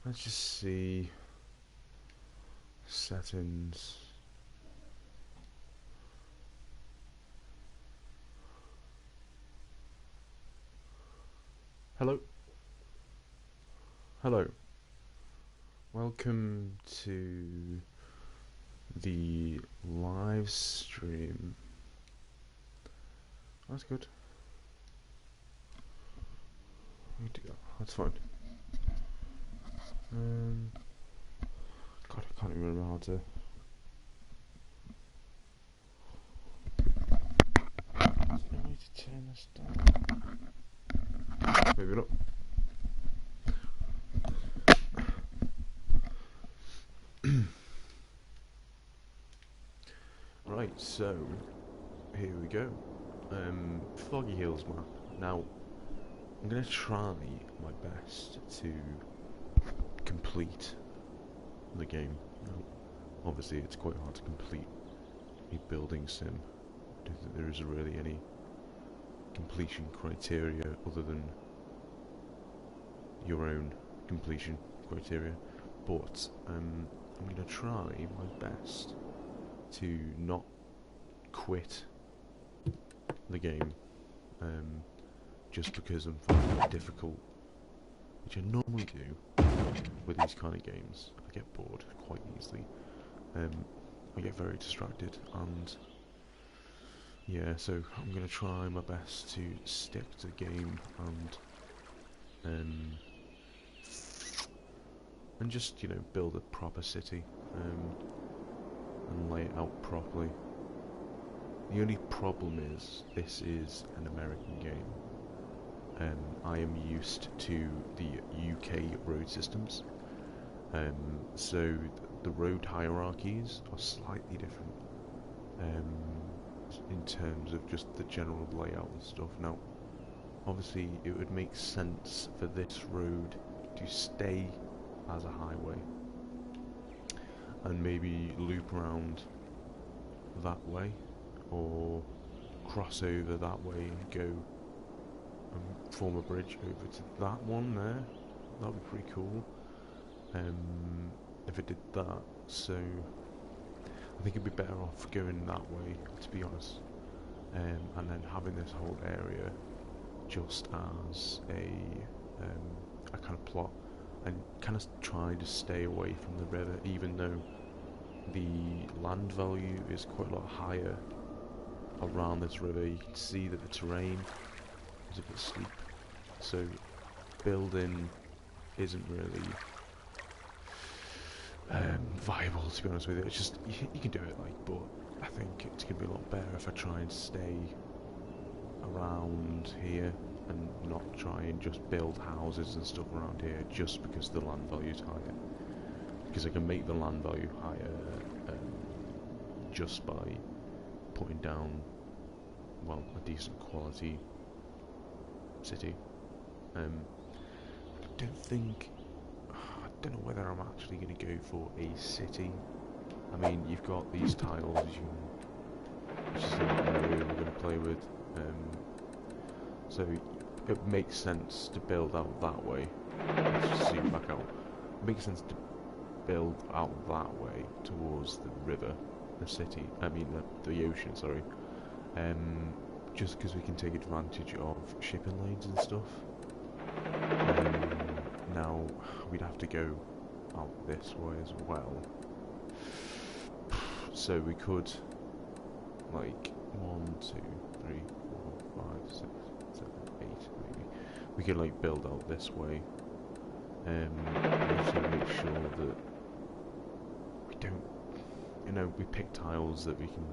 Let's just see settings. Hello. Hello. Welcome to the live stream. That's good. That's fine. God, I can't even remember how to. Is there a way to turn this down? Maybe not. Right, so here we go. Foggy Hills map. Now, I'm gonna try my best to complete the game. Now, obviously, it's quite hard to complete a building sim. I don't think there is really any completion criteria other than your own completion criteria. But I'm gonna try my best to not quit the game just because I'm finding it difficult, which I normally do with these kind of games. I get bored quite easily. I get very distracted, and yeah, so I'm going to try my best to stick to the game and just, you know, build a proper city and lay it out properly. The only problem is this is an American game. I am used to the UK road systems, so the road hierarchies are slightly different in terms of just the general layout and stuff. Now, obviously, it would make sense for this road to stay as a highway and maybe loop around that way, or cross over that way and go and form a bridge over to that one there. That would be pretty cool if it did that. So I think it'd be better off going that way, to be honest, and then having this whole area just as a kind of plot, and kind of try to stay away from the river, even though the land value is quite a lot higher around this river. You can see that the terrain is a bit steep, so building isn't really viable, to be honest with you. It's just, you can do it, like, but I think it's going to be a lot better if I try and stay around here and not try and just build houses and stuff around here just because the land value is higher. Because I can make the land value higher just by putting down, well, a decent quality city. I don't know whether I'm actually going to go for a city. I mean, you've got these tiles, which is the area we're going to play with. So it makes sense to build out that way. Let's just zoom back out. It makes sense to build out that way towards the river, the city. I mean the ocean. Sorry. Just because we can take advantage of shipping lanes and stuff. Now we'd have to go out this way as well. So we could, like, 1, 2, 3, 4, 5, 6, 7, 8 maybe. We could, like, build out this way. Also make sure that we don't, you know, we pick tiles that we can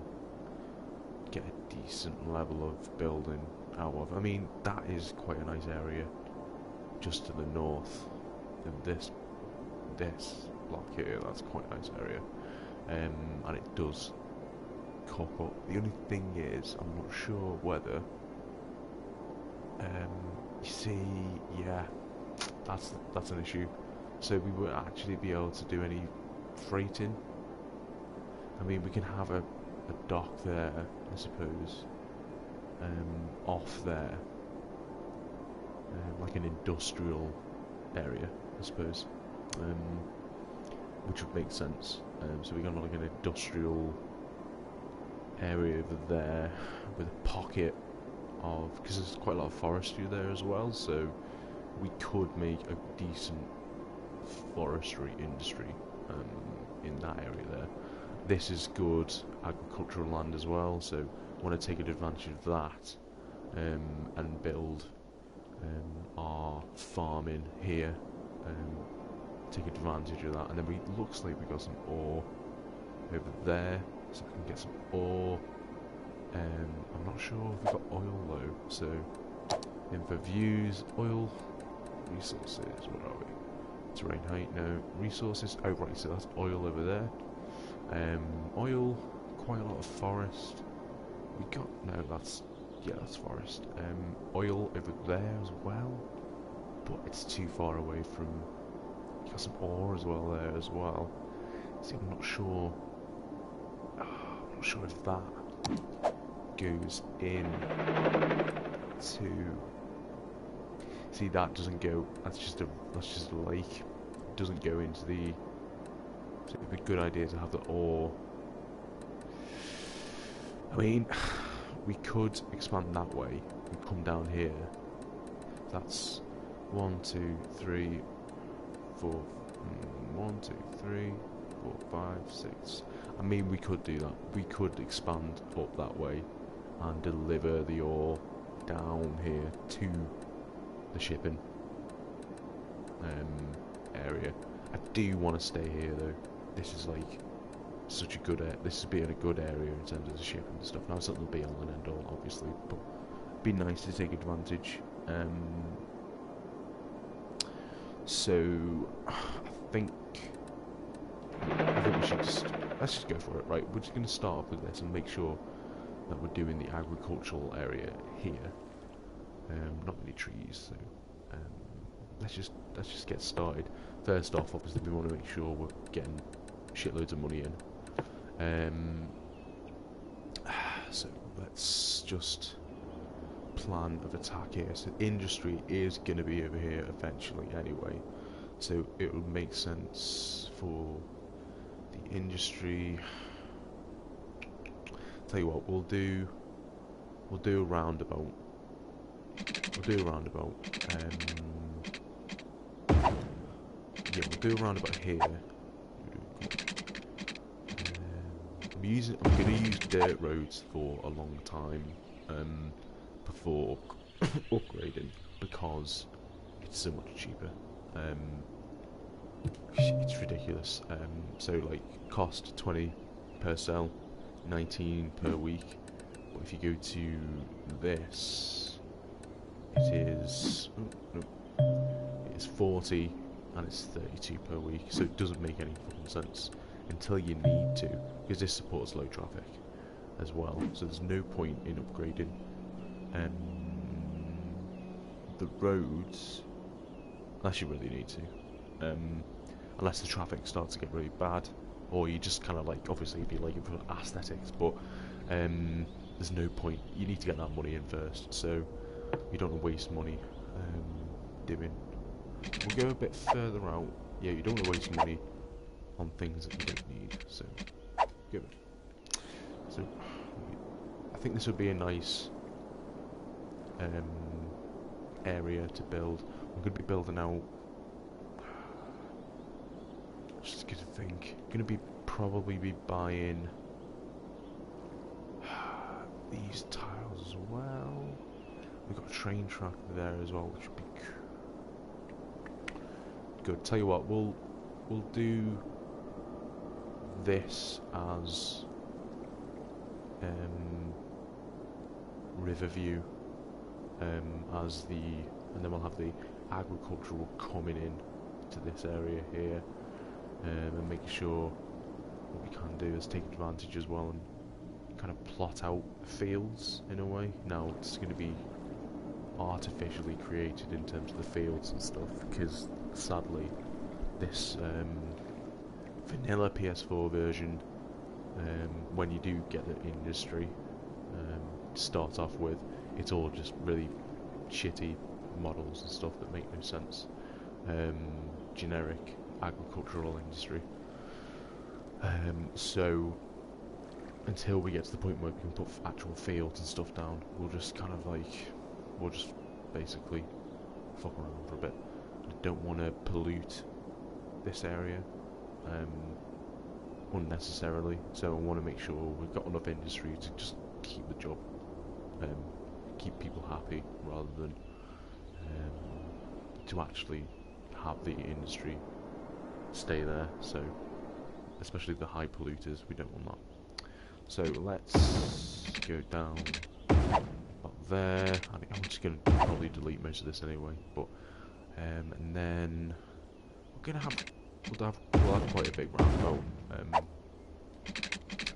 get a decent level of building out of. I mean, that is quite a nice area just to the north of this block here. That's quite a nice area, and it does cop up. The only thing is, I'm not sure whether you see, yeah, that's an issue. So we won't actually be able to do any freighting. I mean, we can have a dock there, I suppose, off there, like an industrial area, I suppose, which would make sense. So we're going to like an industrial area over there with a pocket of, because there's quite a lot of forestry there as well, so we could make a decent forestry industry in that area there. This is good agricultural land as well, so I want to take advantage of that and build our farming here, take advantage of that. And then looks like we got some ore over there, so I can get some ore. I'm not sure if we've got oil though, so info views, oil, resources, where are we? Terrain height, no. Resources, oh right, so that's oil over there. Oil, quite a lot of forest. We got, no, that's forest. Oil over there as well, but it's too far away from, you got some ore as well there as well. See, I'm not sure if that goes in to, see, that doesn't go, that's just a lake. It doesn't go into the, so it'd be a good idea to have the ore. I mean, we could expand that way and come down here. That's 1, 2, 3, 4, 1, 2, 3, 4, 5, 6. I mean, we could do that. We could expand up that way and deliver the ore down here to the shipping area. I do want to stay here though. This is like such a good this has been a good area in terms of the shipping and stuff. Now it's not the be all and end all, obviously, but it'd be nice to take advantage. So I think we should let's just go for it, right? We're just going to start off with this and make sure that we're doing the agricultural area here. Not many trees, so let's just get started. First off, obviously, we want to make sure we're getting shitloads of money in. So let's just plan of attack here. So industry is going to be over here eventually anyway, so it would make sense for the industry. Tell you what, we'll do a roundabout. Yeah, we'll do a roundabout here. I'm gonna use dirt roads for a long time before upgrading, because it's so much cheaper. It's ridiculous. So like cost 20 per cell, 19 per week. But if you go to this, it is it's 40 and it's 32 per week. So it doesn't make any fucking sense until you need to, because this supports low traffic as well. So there's no point in upgrading. The roads, unless you really need to, unless the traffic starts to get really bad, or you just kind of like, obviously be looking for aesthetics, but there's no point. You need to get that money in first, so you don't want to waste money doing. We'll go a bit further out. Yeah, you don't want to waste money on things that you don't need, so good. So I think this would be a nice area to build. I'm going to be building out, just gonna think, gonna be probably be buying these tiles as well. We've got a train track there as well, which would be good. Tell you what, we'll do this as Riverview, as the, and then we'll have the agricultural coming in to this area here, and making sure what we can do is take advantage as well and kind of plot out fields in a way. Now it's going to be artificially created in terms of the fields and stuff, because sadly this vanilla PS4 version, when you do get the industry to start off with, it's all just really shitty models and stuff that make no sense. generic agricultural industry. So until we get to the point where we can put actual fields and stuff down, we'll just kind of like, we'll just basically fuck around for a bit. I don't want to pollute this area unnecessarily, so I want to make sure we've got enough industry to just keep the job, keep people happy, rather than to actually have the industry stay there. So especially the high polluters, we don't want that. So let's go down about there. I'm just going to probably delete most of this anyway, but and then we're gonna have we'll have quite a big roundabout. I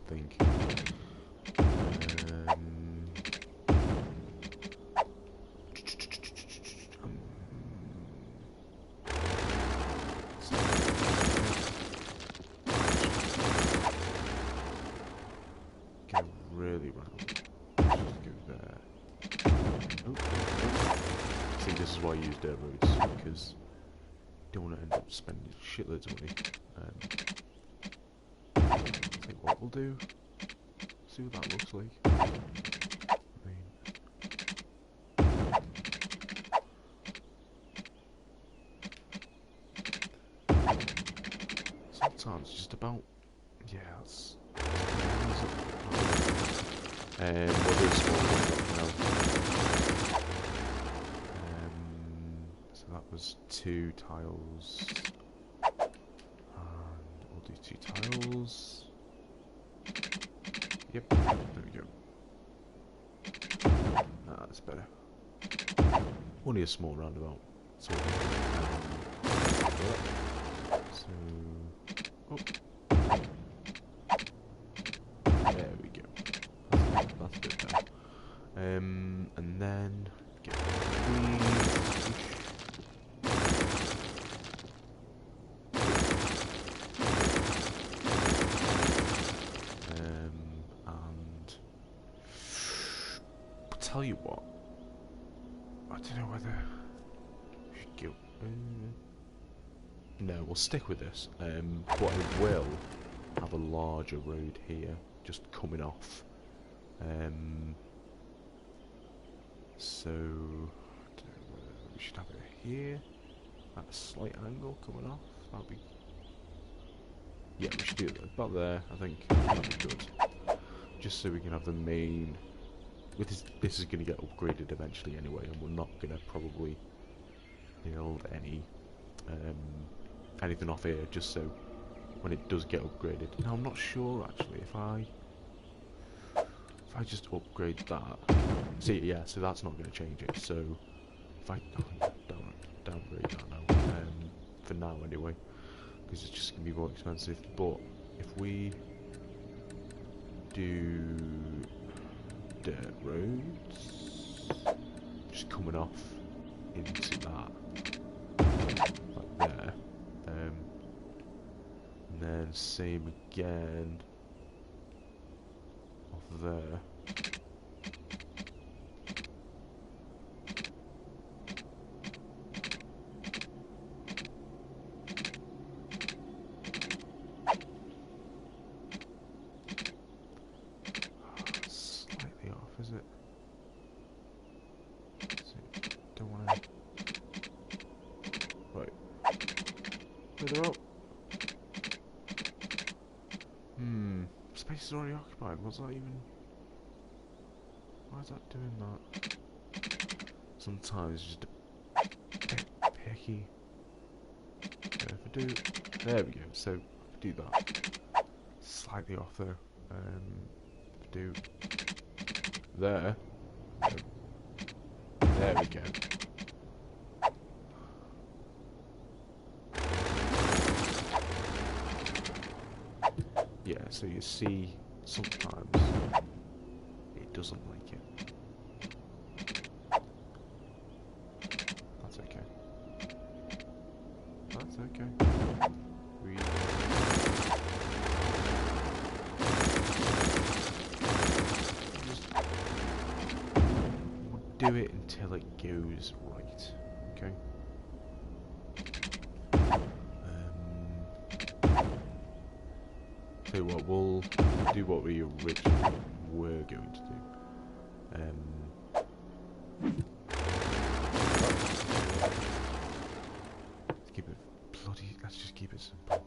think. Go really round. Just go there. Oh. See, this is why I use dirt roads, because you don't want to end up spending shitloads of money. I think what we'll do, see what that looks like. I mean, sometimes just about, yeah, that's, we'll do a small one now. So that was 2 tiles. We'll do 2 tiles. Yep, there we go. That's better. Only a small roundabout. So, oh. There we go. That's good now. And then get tell you what, I don't know whether we should go. No, we'll stick with this. But I will have a larger road here, just coming off. So I don't know whether we should have it here at a slight angle coming off. That'll be. Yeah, we should do it about there. I think that'll be good. Just so we can have the main. With this is going to get upgraded eventually anyway, and we're not going to probably build anything off here, just so when it does get upgraded. Now I'm not sure actually if I just upgrade that. See, yeah, so that's not going to change it. So if I downgrade that now, for now anyway, because it's just going to be more expensive. But if we do dirt roads, just coming off into that, like there, and then same again off there. Is it? So, don't want to. Right. Further up. Space is already occupied. What's that even? Why is that doing that? Sometimes just a bit picky. If I do. There we go. So, if I do that. Slightly off there. If I do. There. There we go. Yeah, so you see sometimes it doesn't like it. That's okay. That's okay. We do it until it goes right, okay? tell you what, we'll do what we originally were going to do. Let's just keep it simple.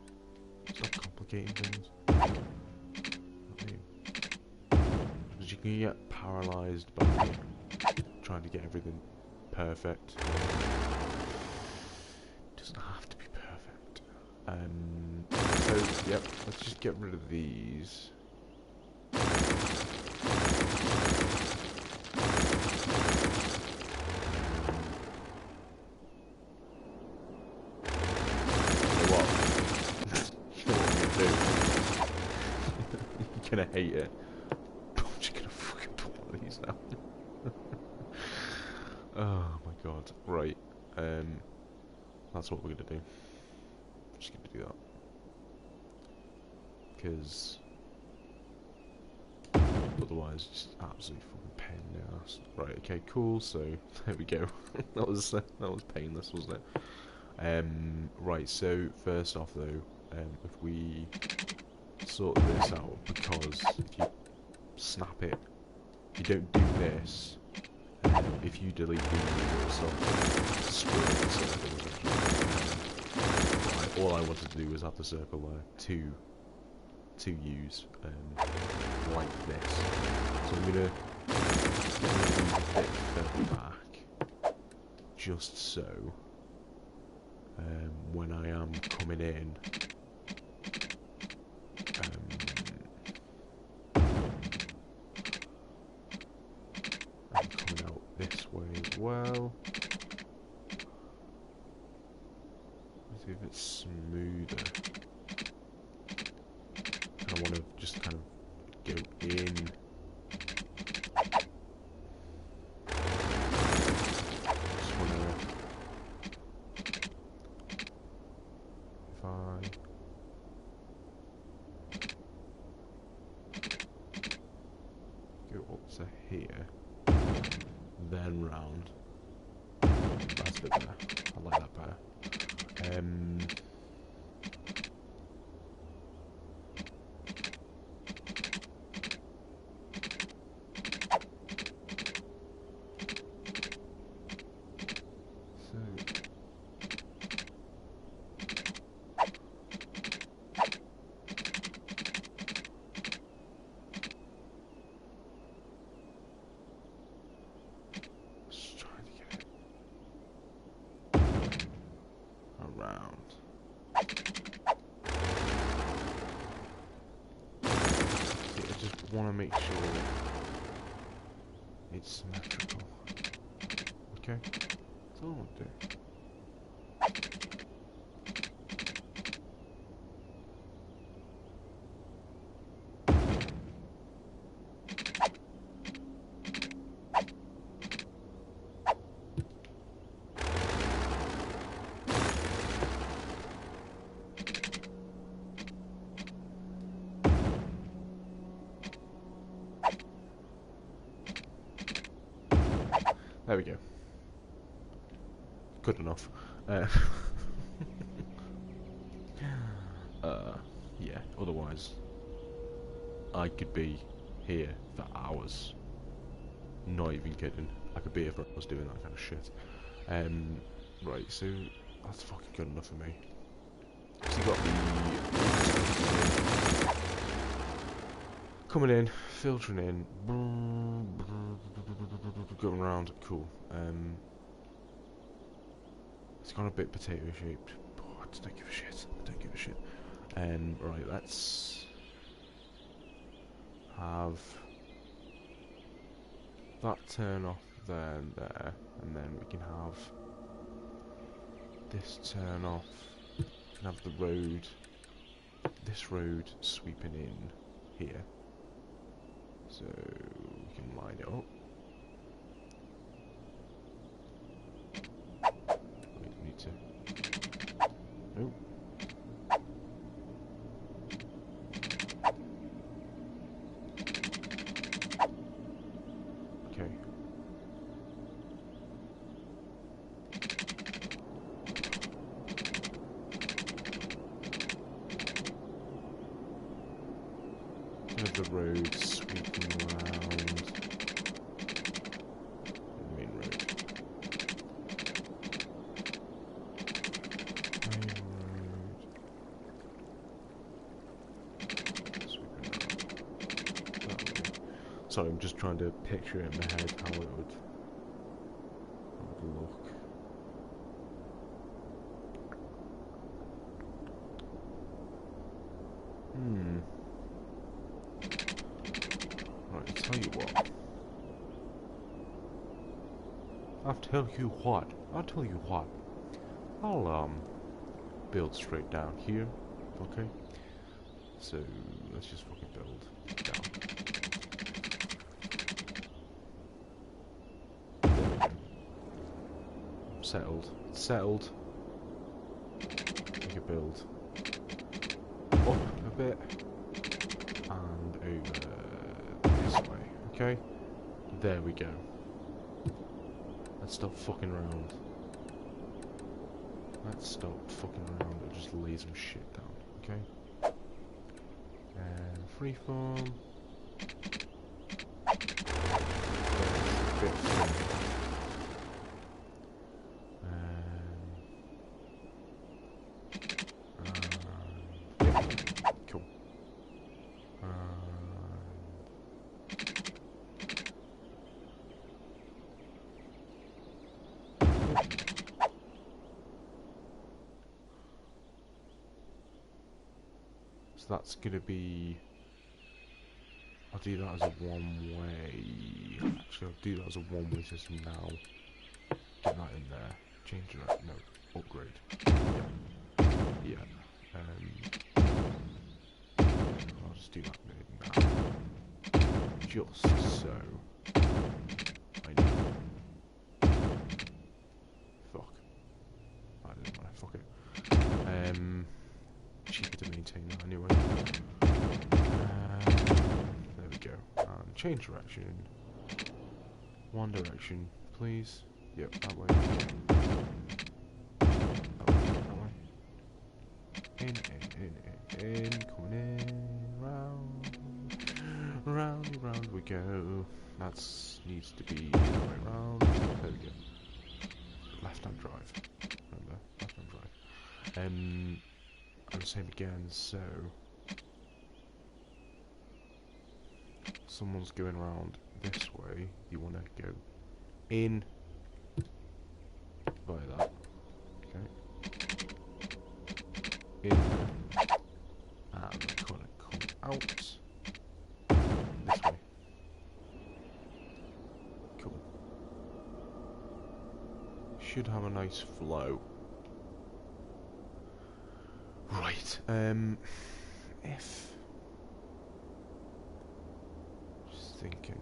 Stop complicating things. Because you can get paralysed by trying to get everything perfect. It doesn't have to be perfect. So, yep, let's just get rid of these. You're gonna hate it. I'm just gonna fucking put one of these now. Oh my god. Right. That's what we're gonna do. I'm just gonna do that. Because otherwise it's just absolutely fucking pain in the ass. Right, okay, cool, so there we go. that was painless, wasn't it? Right, so first off though, if we sort this out, because if you snap it, if you don't do this, if you delete these, it'll start to screw up the circles actually. All I wanted to do was have the circle there to use like this. So I'm gonna get a bit further back, just so when I am coming in, I'm coming out this way as well. Let's see if it's smoother. And I want to just kind of go in. Just want to, if I go up to here, then round. That's a bit better. I like that better. Around. See, I just want to make sure it's symmetrical. Okay? That's all I want to do. There we go. Good enough. Yeah, otherwise I could be here for hours. Not even kidding. I could be here for hours doing that kind of shit. Right, so that's fucking good enough for me. So you got the coming in, filtering in, going around, cool. It's gone a bit potato shaped, but I don't give a shit. I don't give a shit. Right, let's have that turn off there and there, and then we can have this turn off. We can have the road, this road sweeping in here. So we can line it up. We need to. Nope. Okay. of the road sweeping around the main road. Main road. Sweeping around that way. Sorry, I'm just trying to picture it in my head how it would look. Right, I'll tell you what. I'll build straight down here. Okay. So let's just fucking build down. There we go. Settled. We can build up a bit and over this way. Okay, there we go. Let's stop fucking around. And just lay some shit down. Okay. And freeform. Cool. So that's gonna be. I'll do that as a one-way. Actually, I'll do that as a one-way system now. Get that in there. Change that. No, upgrade. Yeah. I'll just do that now. Just so I know. Fuck. I didn't want to fuck it. Cheaper to maintain that anyway. There we go. And change direction. One direction, please. Yep, that way. That way. In, coming in, round we go. That needs to be the way round. There we go. Left-hand drive. Remember, left-hand drive. And same again. So someone's going around this way. You want to go in by that. Okay. In there. And we're gonna come out this way. Cool. Should have a nice flow. Right. If just thinking.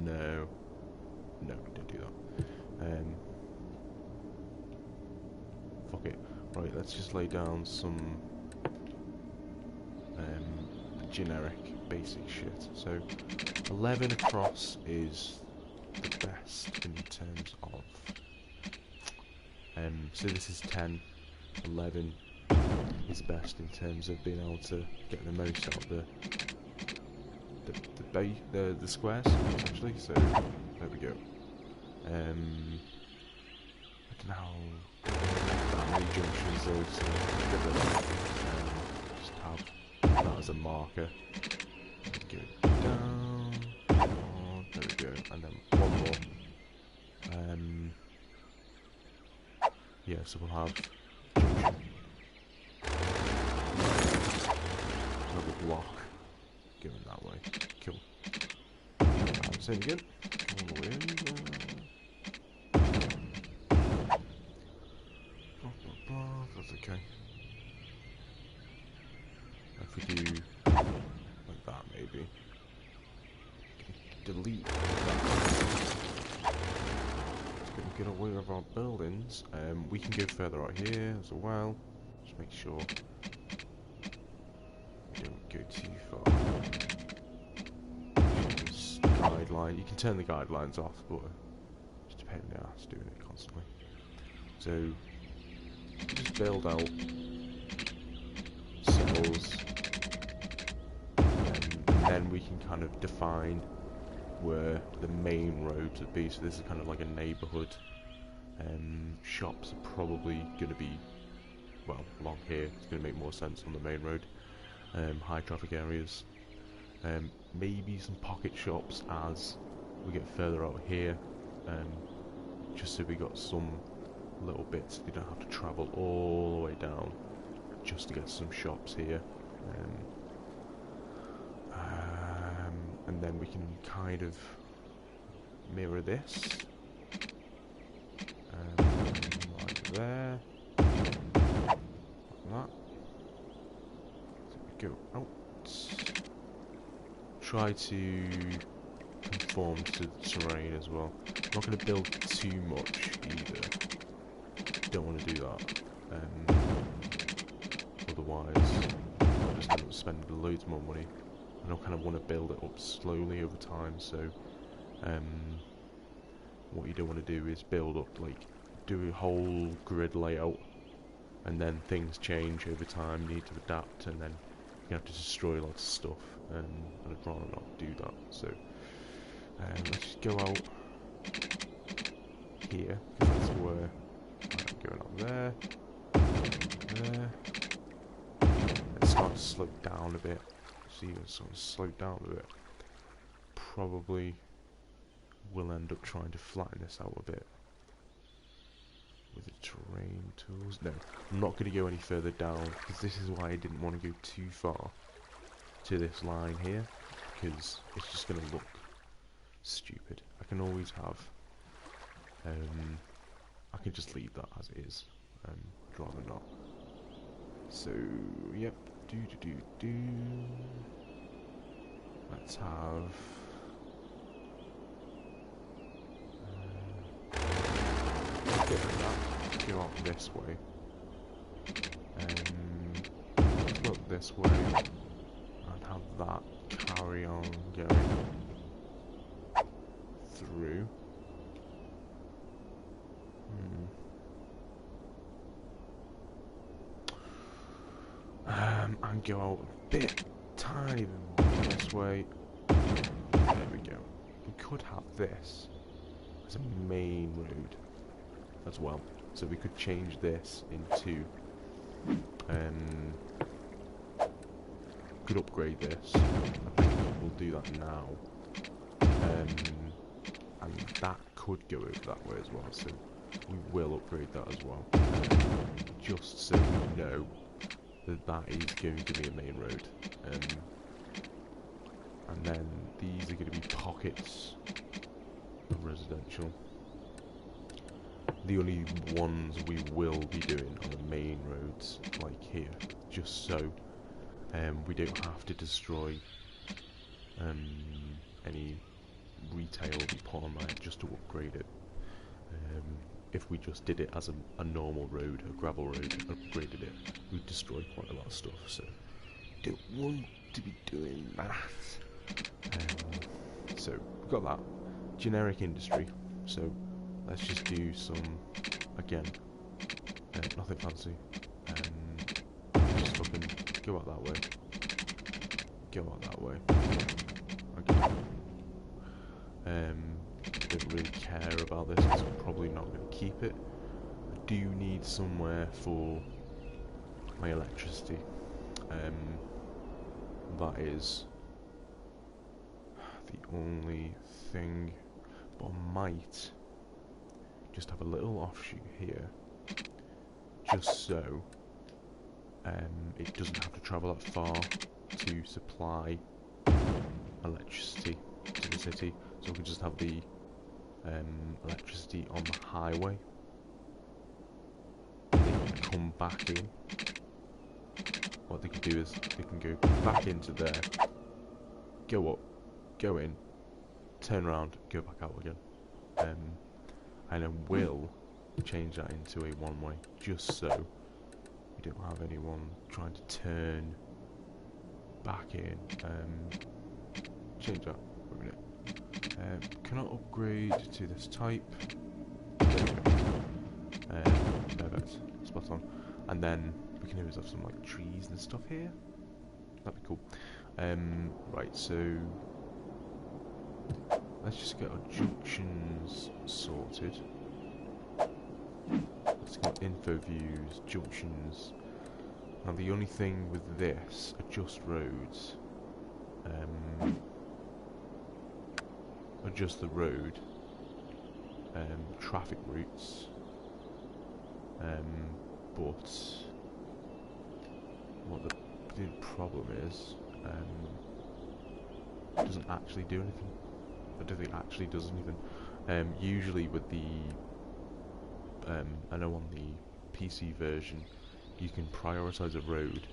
No, don't do that. Fuck it. Right, let's just lay down some generic basic shit. So 11 across is the best in terms of so this is 10. 11 is best in terms of being able to get the most out of the squares essentially. So there we go. I don't know how many junctions though, so get rid of that. Just have that as a marker. Go down. Oh, there we go. And then one more. Yeah, so we'll have another block going that way. Cool. Same again. All the way in. That's okay. If we do like that, maybe delete that. Get away with our buildings. We can go further out here as well. Just make sure we don't go too far. Guideline. You can turn the guidelines off, but it's just a pain in the ass doing it constantly. So just build out, settle levels, and then we can kind of define where the main roads would be. So this is kind of like a neighbourhood. Shops are probably going to be, well, along here. It's going to make more sense on the main road. High traffic areas. Maybe some pocket shops as we get further out here. Just so we got some little bits. You don't have to travel all the way down just to get some shops here. And then we can kind of mirror this. Like there. Like that. So we go out. Try to conform to the terrain as well. I'm not going to build too much either. Don't want to do that. Otherwise, I'll just end up spending loads more money. And I kind of want to build it up slowly over time. So, what you don't want to do is build up, like, do a whole grid layout, and then things change over time. You need to adapt, and then you have to destroy lots of stuff. And I'd rather not do that. So, let's just go out here, because that's where I'm going up there, there. It's starting to slow down a bit. See, it's sort of slowed down a bit. Probably will end up trying to flatten this out a bit with the terrain tools. No, I'm not going to go any further down, because this is why I didn't want to go too far to this line here, because it's just going to look stupid. I can always have I can just leave that as it is. I'd rather not. So yep, let's have go out this way. Let's go up this way and have that carry on going through. And go out a bit, tiny bit more this way. There we go. We could have this as a main road as well. So we could change this into could upgrade this. I think we'll do that now. And that could go over that way as well, so we will upgrade that as well. Just so we know that that is going to be a main road. And then these are going to be pockets of residential. The only ones we will be doing on the main roads, like here, just so we don't have to destroy any retail we put on there just to upgrade it. If we just did it as a normal road, a gravel road, and upgraded it, we'd destroy quite a lot of stuff, so don't want to be doing that. So we've got that generic industry, so let's just do some, again, nothing fancy, just fucking go out that way, go out that way, okay. Don't really care about this, because I'm probably not going to keep it. I do need somewhere for my electricity. That is the only thing, but I might just have a little offshoot here, just so it doesn't have to travel that far to supply electricity to the city. So we can just have the electricity on the highway. They can come back in. What they can do is they can go back into there, go up, go in, turn around, go back out again. And then we'll change that into a one-way, just so we don't have anyone trying to turn back in. Change that for a minute. Cannot upgrade to this type. There we go. Perfect. Spot on. And then we we can always have some like trees and stuff here. That'd be cool. Right, so let's just get our junctions sorted. Let's go info views, junctions. Now the only thing with this, adjust roads. Adjust the road. Traffic routes. But what the problem is, it doesn't actually do anything. I don't think it actually does anything. Usually with the, I know on the PC version, you can prioritize a road,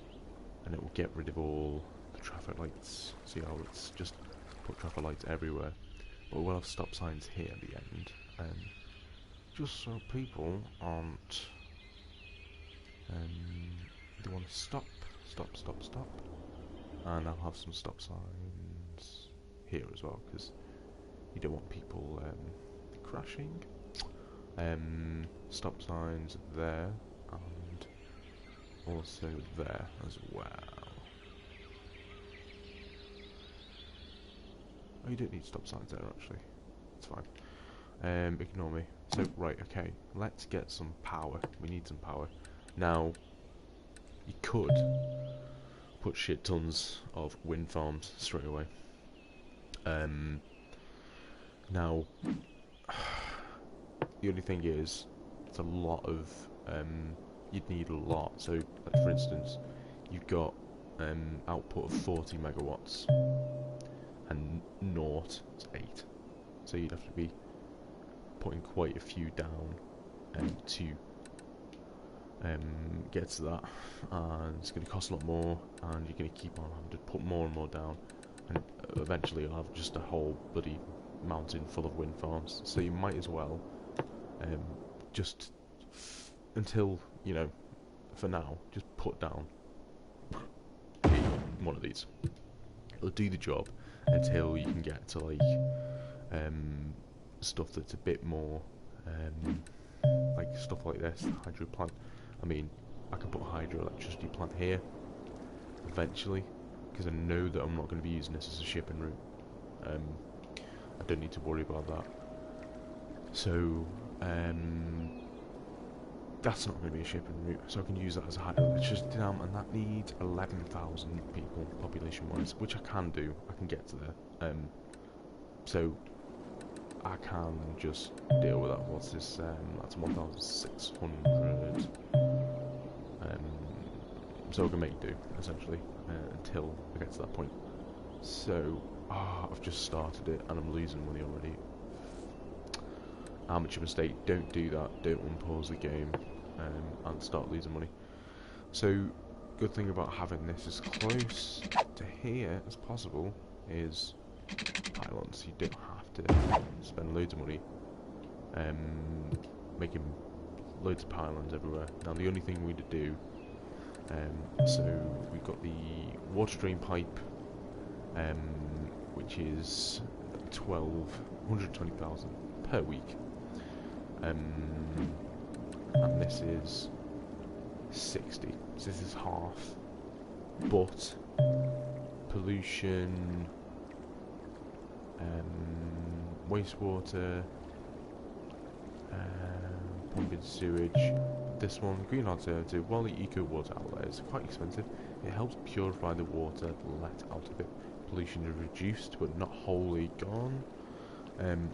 and it will get rid of all the traffic lights. See how it's just put traffic lights everywhere. But we'll have stop signs here at the end, just so people aren't. They want to stop, and I'll have some stop signs here as well, because you don't want people crashing. Stop signs there, and also there as well. Oh, you don't need stop signs there actually. It's fine. Ignore me. So right, okay, let's get some power. We need some power. Now, you could put shit tons of wind farms straight away. Now, the only thing is, it's a lot of, you'd need a lot. So, like for instance, you've got output of 40 megawatts, and naught is 8. So you'd have to be putting quite a few down to get to that, and it's going to cost a lot more, and you're going to keep on having to put more and more down, and eventually you'll have just a whole bloody mountain full of wind farms. So you might as well just until, you know, for now, just put down one of these. It'll do the job until you can get to like stuff that's a bit more like stuff like this, hydro plant. I mean, I can put a hydroelectricity plant here eventually, because I know that I'm not going to be using this as a shipping route. I don't need to worry about that. So that's not going to be a shipping route, so I can use that as a hydroelectricity dam, and that needs 11,000 people population-wise, which I can do. I can get to there. So I can just deal with that. What's this? That's 1,600. So I can make do, essentially, until I get to that point. So, I've just started it, and I'm losing money already. Amateur mistake, don't do that, don't unpause the game, and start losing money. So, good thing about having this as close to here as possible is pylons. You don't have to spend loads of money making loads of pylons everywhere. Now the only thing we need to do, so we've got the water drain pipe, which is 120,000 per week, and this is 60, so this is half, but pollution, wastewater, pumping sewage, this one, green alternative, while the eco water outlet is quite expensive, it helps purify the water let out of it. Pollution is reduced but not wholly gone.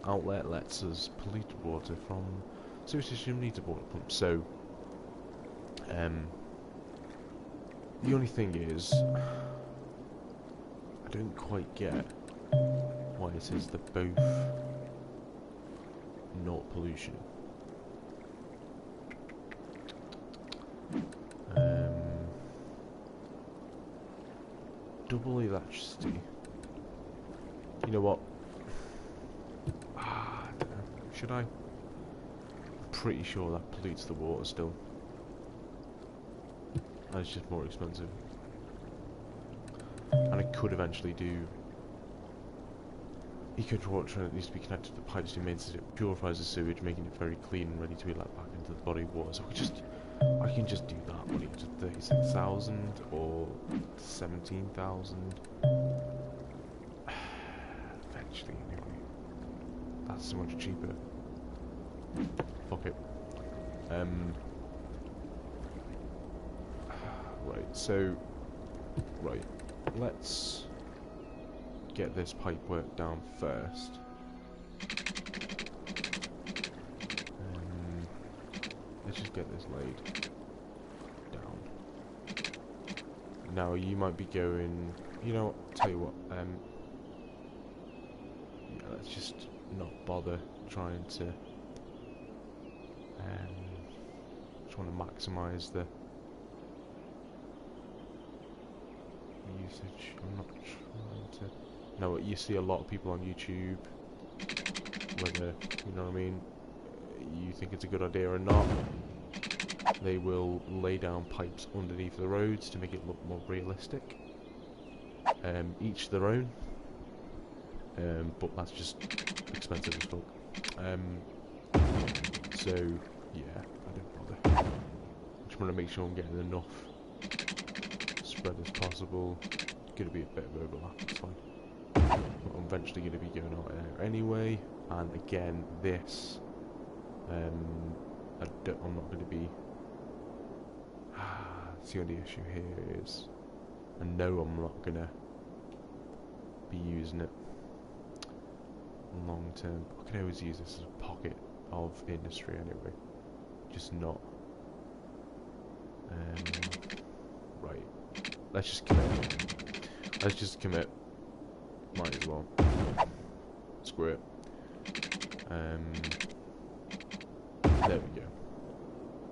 Outlet lets us polluted water from sewage system needs a water pump. So the only thing is, I don't quite get why it says they're both not pollution. Double electricity. You know what? I don't know. Should I? I'm pretty sure that pollutes the water still. And it's just more expensive. And I could eventually do eco water, and it needs to be connected to the pipes to the main system. It purifies the sewage, making it very clean and ready to be let back into the body of water. So I can just do that when it gets to 26,000 or 17,000. Eventually, anyway. That's so much cheaper. Fuck it. Right, so... Right, let's get this pipe work down first. Let's just get this laid down. Now, you might be going... You know what, tell you what, yeah, let's just not bother trying to... just want to maximise the usage. I'm not trying to... No, you see a lot of people on YouTube, whether, you know what I mean, you think it's a good idea or not, they will lay down pipes underneath the roads to make it look more realistic. Each their own, but that's just expensive as fuck. So yeah, I don't bother. I just want to make sure I'm getting enough spread as possible. Going to be a bit of overlap, it's fine. But I'm eventually going to be going out there anyway. And again, this, I'm not going to be. That's the only issue here is, I know I'm not going to be using it long term. I can always use this as a pocket of industry anyway, just not. Right, let's just commit. Might as well. Screw it. There we go.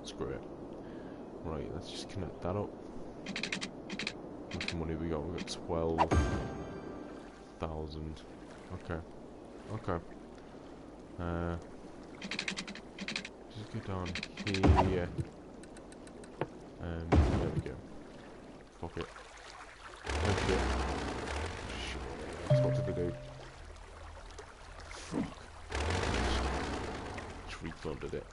Screw it. Right, let's just connect that up. How much money we got? We got 12,000. Okay. Okay. Just go down here. There we go. Fuck it. Oh shit. Shit. What did they do? Fuck. Just refunded it.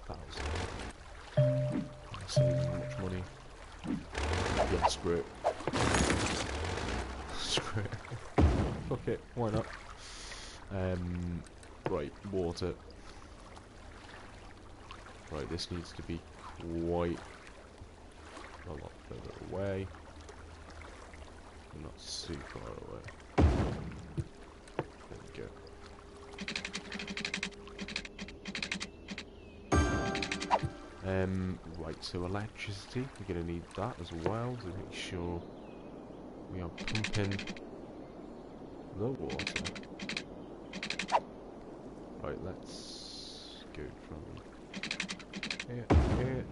1,000. Saving much money. Yeah, screw it. Screw it. Fuck it, why not? Right, water. Right, this needs to be quite a lot further away. Not too far away. There we go. Right, so electricity, we're going to need that as well to make sure we are pumping the water. Right, let's go from here to here.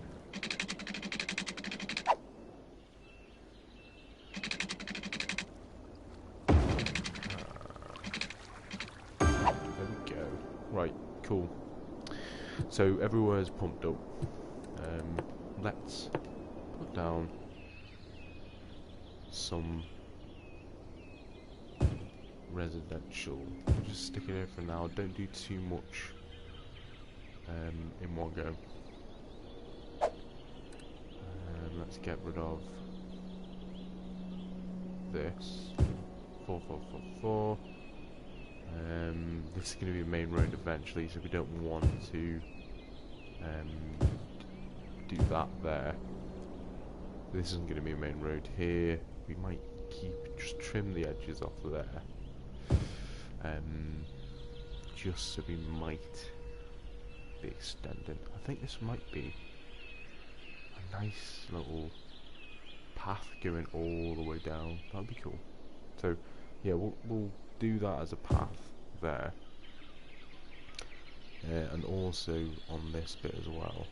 There we go. Right, cool. So everywhere is pumped up. Let's put down some residential. Just stick it here for now. Don't do too much in one go. Let's get rid of this. 4444. This is going to be a main road eventually, so we don't want to do that there. This isn't going to be a main road here. We might just trim the edges off there, just so we might be extending. I think this might be a nice little path going all the way down. That'd be cool. So yeah, we'll do that as a path there, and also on this bit as well,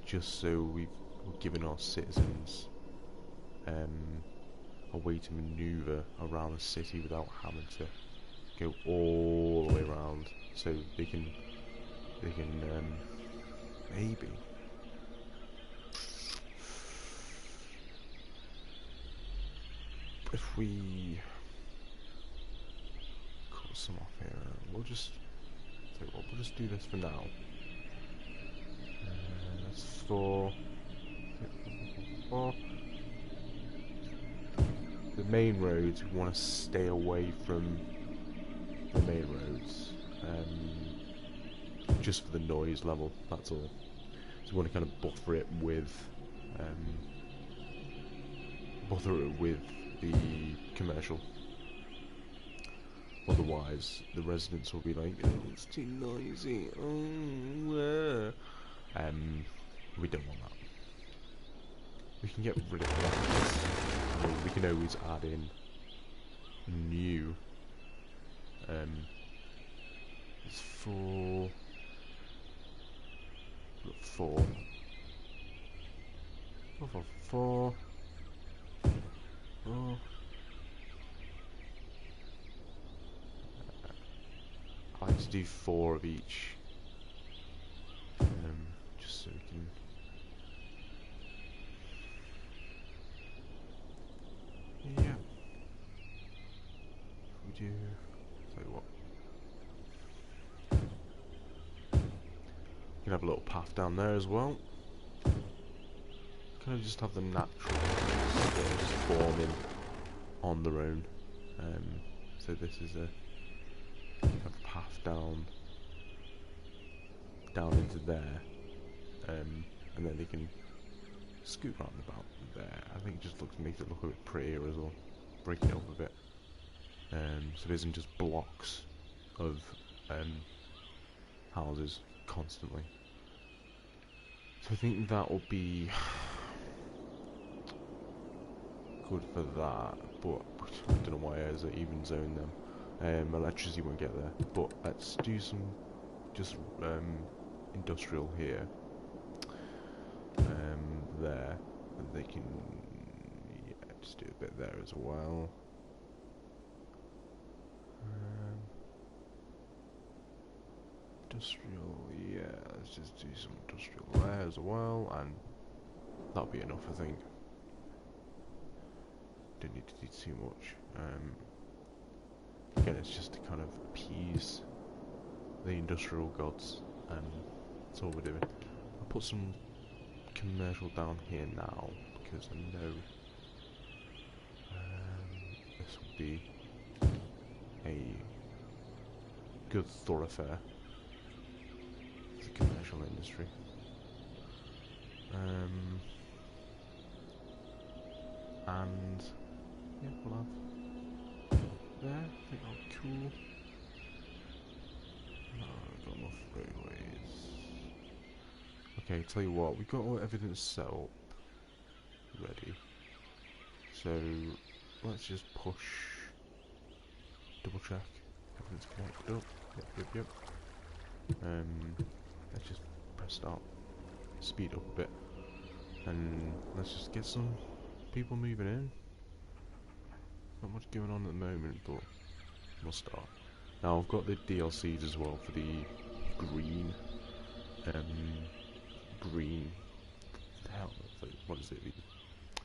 just so we're giving our citizens a way to maneuver around the city without having to go all the way around, so they can maybe if we cut some off here, we'll just do this for now. That's for main roads, we want to stay away from the main roads, just for the noise level, that's all. So we want to kind of buffer it with the commercial. Otherwise, the residents will be like, "Oh, it's too noisy. Oh, we don't want that. We can get rid of that. I mean, we can always add in new. It's 4. Look, 4. 4. Oh. I like to do 4 of each, just so we can. Yeah. We do. Tell you what. We can have a little path down there as well. Kind of just have the natural just forming on their own. So this is a path down into there, and then they can scoot round about there. I think it just makes it look a bit prettier as well. Break it up a bit, so it isn't just blocks of houses constantly. So I think that will be good for that, but I don't know why there's an even zone them. Electricity won't get there, but let's do some just industrial here, there, and they can, yeah, just do a bit there as well. Industrial, yeah, let's just do some industrial there as well, and that'll be enough, I think. Don't need to do too much. Again, it's just to kind of appease the industrial gods, and that's all we're doing. I'll put some commercial down here now, because I know this will be a good thoroughfare for the commercial industry. And yeah, we'll have there. I think that's cool. No, I've got enough railways. Okay, tell you what, we've got all everything set up ready. So let's just push, double check everything's connected up. Yep. Let's just press start, speed up a bit, and let's just get some people moving in. Not much going on at the moment, but we'll start. Now I've got the DLCs as well for the green, what is it? The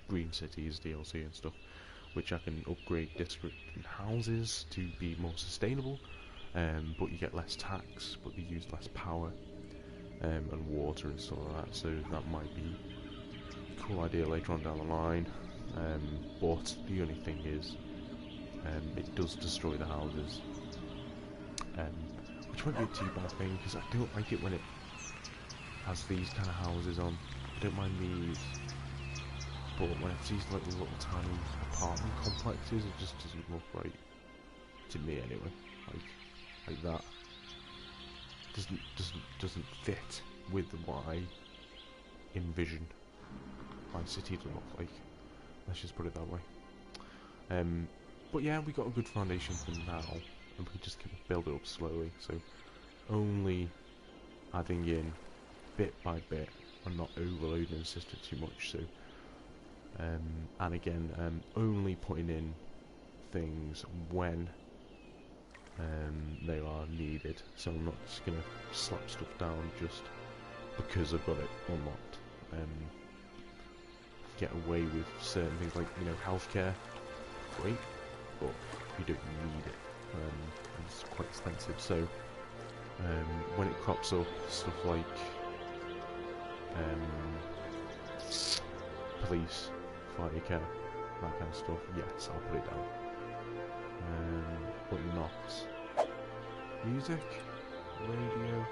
Green Cities DLC and stuff, which I can upgrade district and houses to be more sustainable, but you get less tax, but they use less power, and water and stuff like that. So that might be a cool idea later on down the line. But the only thing is, it does destroy the houses, which won't be too bad thing, because I don't like it when it has these kind of houses on. I don't mind these, but when it's these like little tiny apartment complexes, it just doesn't look right to me anyway. Like that doesn't fit with what I envision my city to look like. Let's just put it that way. But yeah, we got a good foundation for now, and we just kind of build it up slowly. So only adding in bit by bit, and not overloading the system too much. So, and again, only putting in things when they are needed. So I'm not just gonna slap stuff down just because I've got it unlocked. Get away with certain things like, you know, healthcare, great, but you don't need it, it's quite expensive. So when it crops up, stuff like police, fire care, that kind of stuff, yes, I'll put it down. But not music, radio.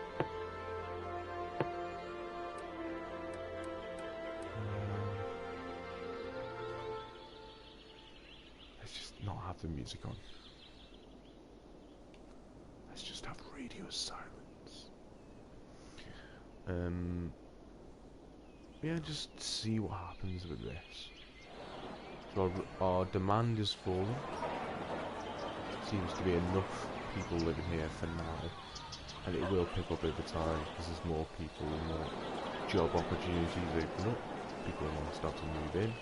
Let's just not have the music on. Let's just have radio silence. Yeah, just see what happens with this. So our demand is falling. Seems to be enough people living here for now, and it will pick up over time because there's more people and more job opportunities open up. People want to start to move in.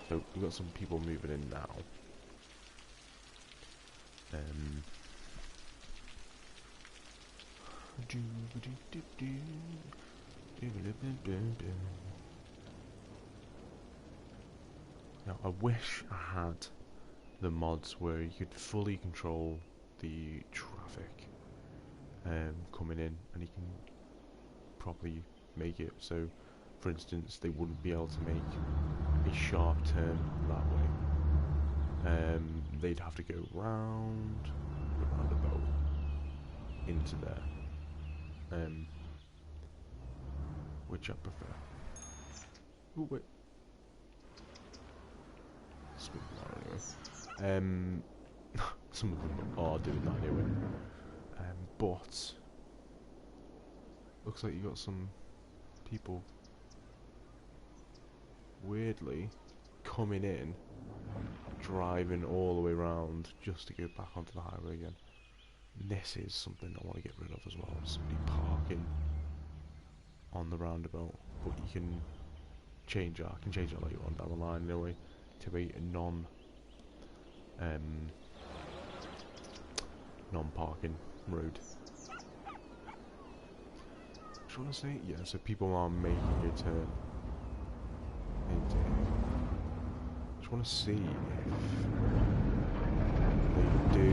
So we've got some people moving in now. Now I wish I had the mods where you could fully control the traffic coming in, and you can probably make it so, for instance, they wouldn't be able to make a sharp turn that way. They'd have to go round the roundabout into there, which I prefer. Oh wait. Anyway. Some of them are doing that anyway. But looks like you got some people weirdly coming in, driving all the way around just to go back onto the highway again. This is something I want to get rid of as well. Somebody parking on the roundabout, but you can change that. I can change that later on down the line anyway to a non-parking road. Just want to say, yeah, so people are making a turn into here. Just want to see if they do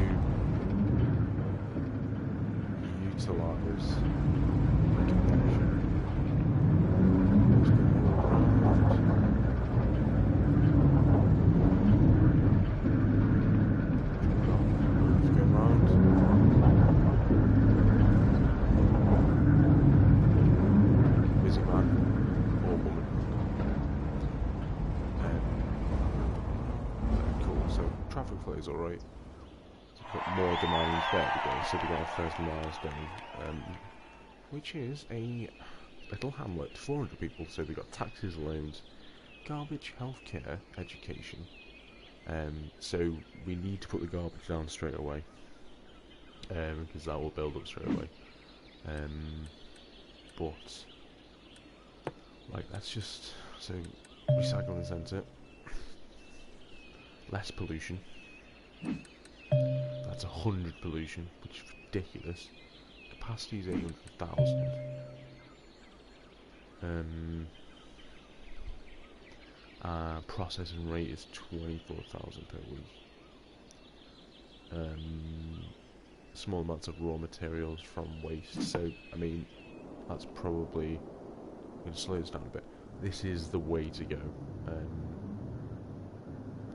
utilise the connection. Is alright. So put more demand there we go. So we got our first milestone, which is a little hamlet, 400 people. So we got taxes, loans, garbage, healthcare, education. So we need to put the garbage down straight away, because that will build up straight away. But like let's just recycling centre, less pollution. That's 100 pollution, which is ridiculous. Capacity is 800,000. Processing rate is 24,000 per week. Small amounts of raw materials from waste. So, I mean, that's probably. I'm going to slow this down a bit. This is the way to go.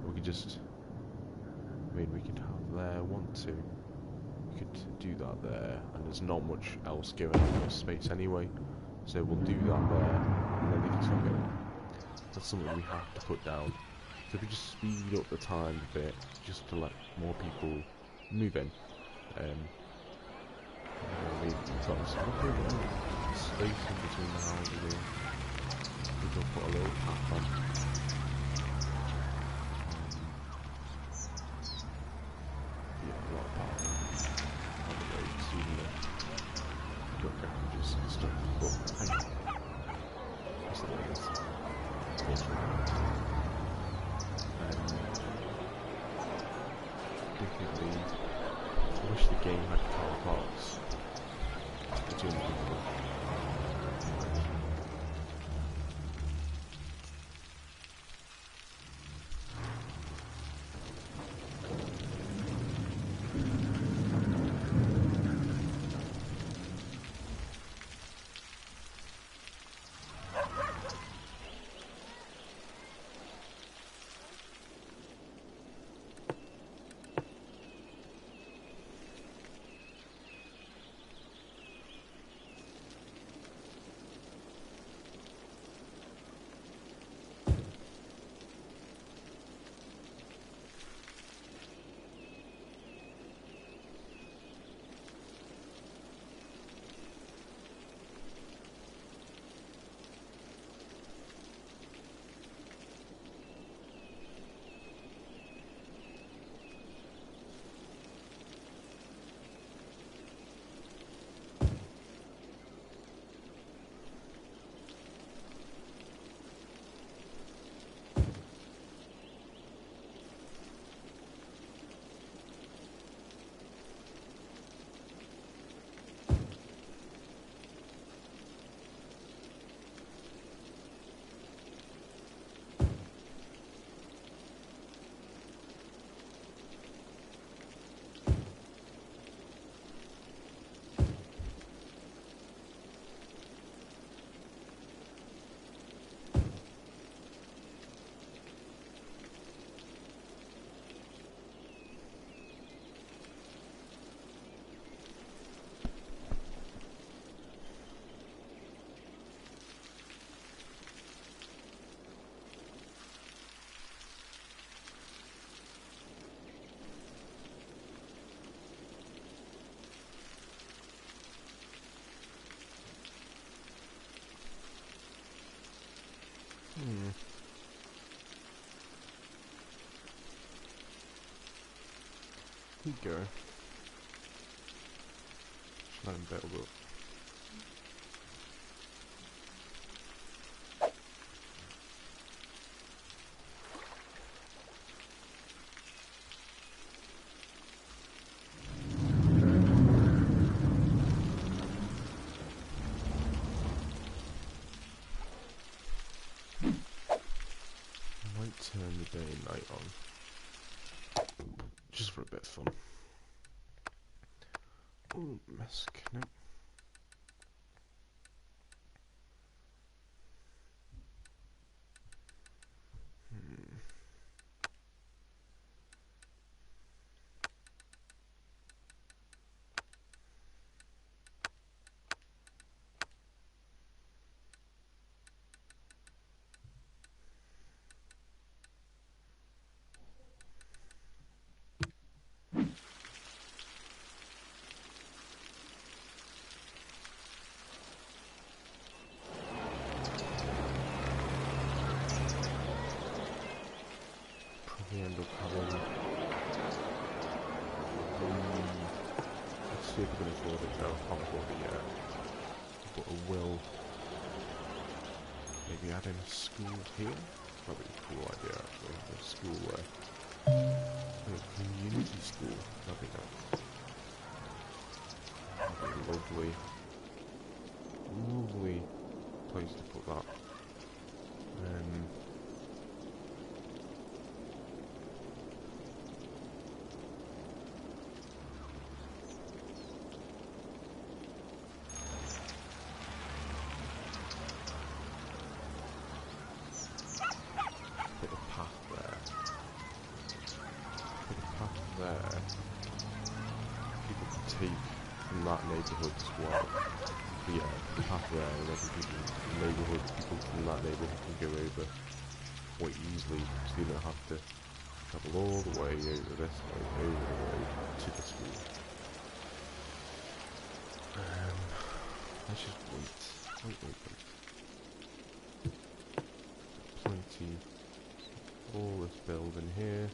We could just. I mean, we could have there, 1, 2. We could do that there, and there's not much else going on in this space anyway. So we'll do that there, and then they can start going. That's something we have to put down. So if we just speed up the time a bit, just to let more people move in. We sort of space in between the houses here. We can put a little path on. I wish the game had car parks between people. Keep going. Just let him build up. Turn the day and night on, just for a bit of fun. Oh, mask, no. End up having let's see if we can afford it. No, I can't afford it yet, but I will maybe add in a school here. Probably a cool idea actually, a school there, a community school. I think that'd be a lovely place to put that. From that neighbourhood as well. But yeah, the path there, and then people from that neighbourhood can go over quite easily, so you don't have to travel all the way over this way, over the road to the school. Let's just wait. Plenty, all this building here.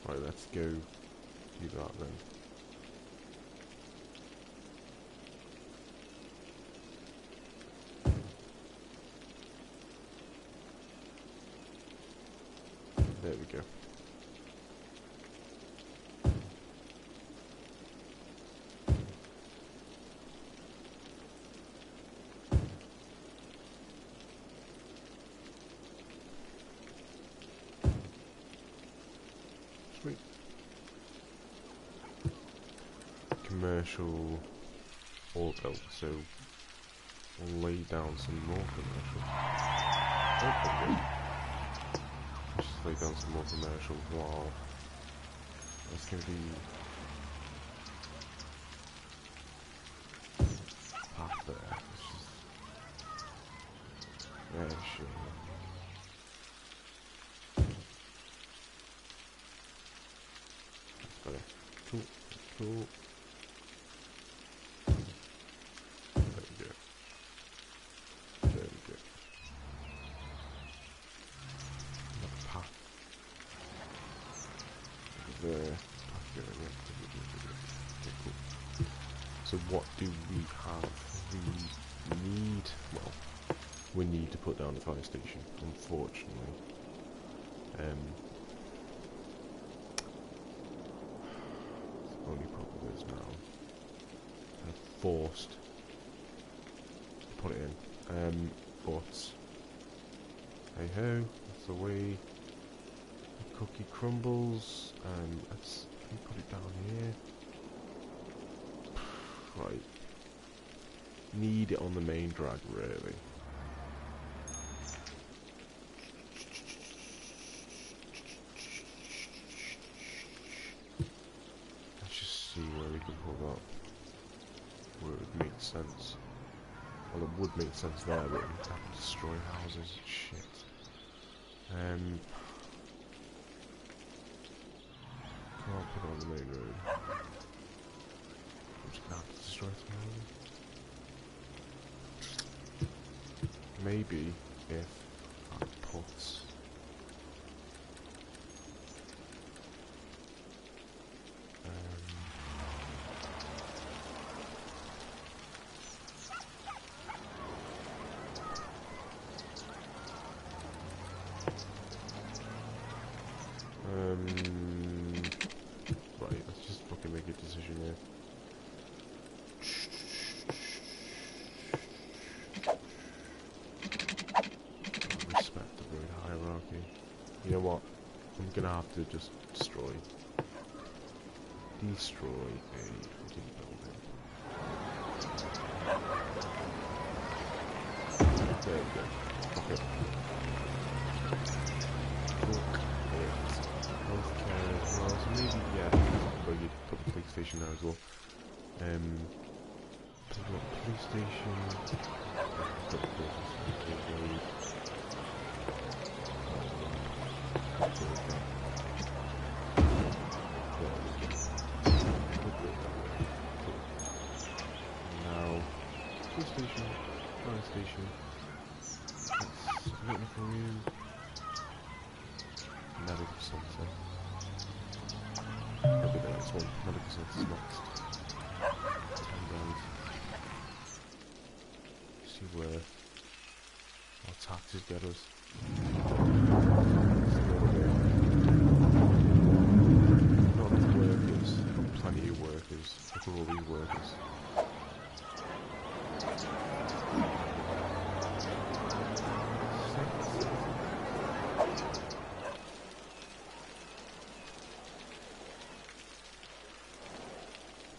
Right, let's go do that then. There we go. Sweet. Commercial all built, so we'll lay down some more commercial. Oh, just lay down some more commercial while it's going to be path there. It's just, yeah, sure. That's better. Cool. So what do we have? We need to put down the fire station, unfortunately. The only problem is now I'm forced to put it in. But hey ho, that's the way the cookie crumbles. Let's can we put it down here. Right. Need it on the main drag, really. Let's just see where we can put that. Where it would make sense. Well, it would make sense there, but we'd have to destroy houses. Shit. Can't put it on the main road. I'm just gonna have to destroy some houses. Maybe if I put You know what? I'm gonna have to just destroy a fucking building. There we go. Okay. Healthcare as well. So maybe, yeah, put the police station there as well. So we've got police station. Got the road. Now, police station, fire station. Medical room. Medical centre. That'll be the next one. Medical centre's next. 10 grand. See where our taxes get us. Not enough workers. Got plenty of workers. Look at all these workers.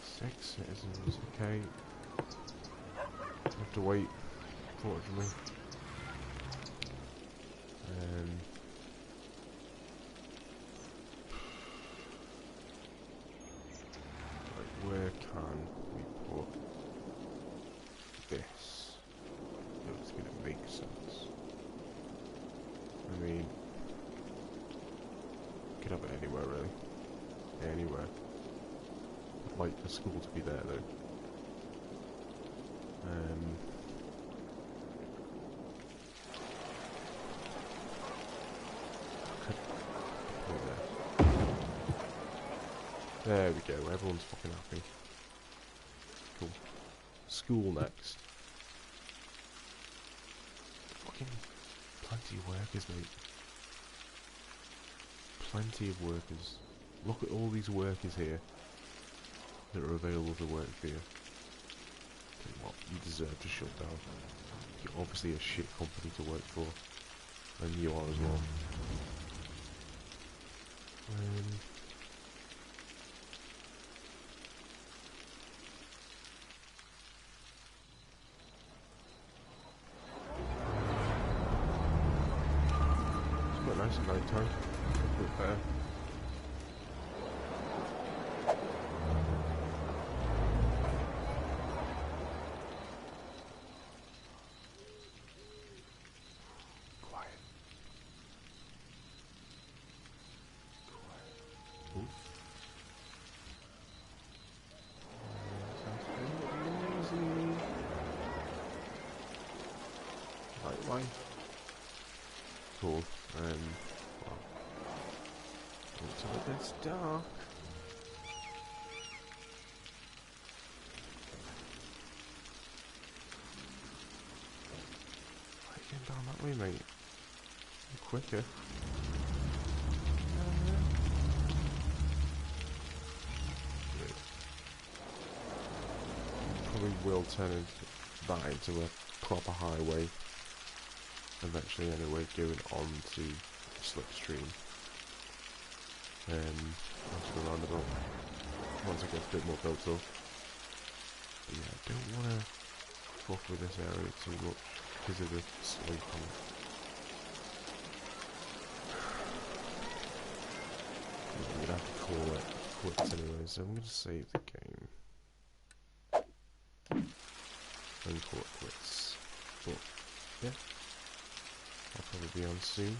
Six citizens, okay. Have to wait, unfortunately. Right, where can we put this? It's gonna make sense. I mean, could have it anywhere really. Anywhere. I'd like the school to be there though. There we go, everyone's fucking happy. Cool. School next. Fucking plenty of workers, mate. Plenty of workers. Look at all these workers here that are available to work for you. Tell you what, you deserve to shut down. You're obviously a shit company to work for. And you are as well. Nice at night time. A bit better. Quiet. Ooh. Sounds noisy. Light. Cool. Well, until it gets dark. Why are you getting down that way, mate? You're quicker. Good. Probably will turn that into a proper highway. Eventually, anyway, going on to slipstream. Onto the roundabout. Once it gets a bit more built up. But yeah, I don't want to fuck with this area too much because of the sleep on it. I'm gonna have to call it quits anyway, so I'm gonna save the game and call it quits. But yeah. I'll probably be on soon.